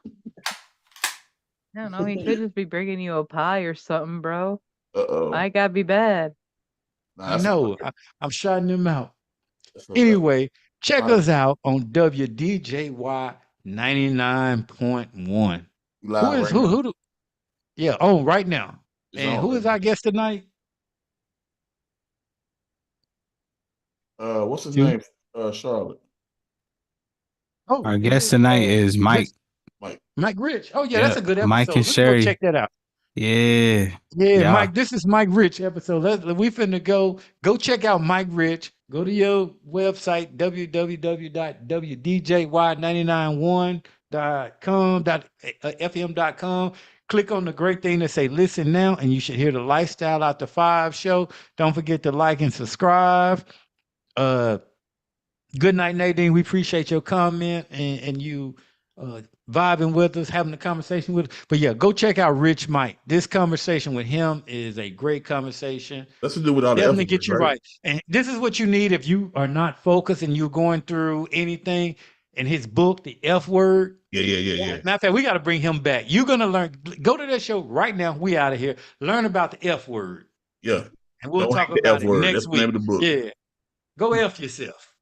don't know. He could just be bringing you a pie or something, bro. I gotta be bad. I know. I'm shouting him out. Anyway, check us out on WDJY 99.1. Who? Yeah, right now. And who is our guest tonight? What's his name? Charlotte. Oh, our guest tonight is Mike. Mike Rich. Oh yeah, that's a good episode. Mike and Sherry. Check that out. Yeah. Mike. This is Mike Rich episode. We finna go check out Mike Rich. Go to your website www.wdjy991.com.fm.com. Click on the great thing that say listen now, and you should hear the Lifestyle After 5 show. Don't forget to like and subscribe. Good night, Nadine. We appreciate your comment and you vibing with us, having a conversation with us. But yeah, go check out Rich Mike. This conversation with him is a great conversation. That's to do with all the definitely get you right. And this is what you need if you are not focused and you're going through anything. in his book, The F Word. Yeah. Matter of fact, we got to bring him back. You're gonna learn. Go to that show right now. We out of here. Learn about the F word. Yeah. And we'll Don't talk hate the F about it word. next That's the name week. of the book. Yeah. Go F yourself.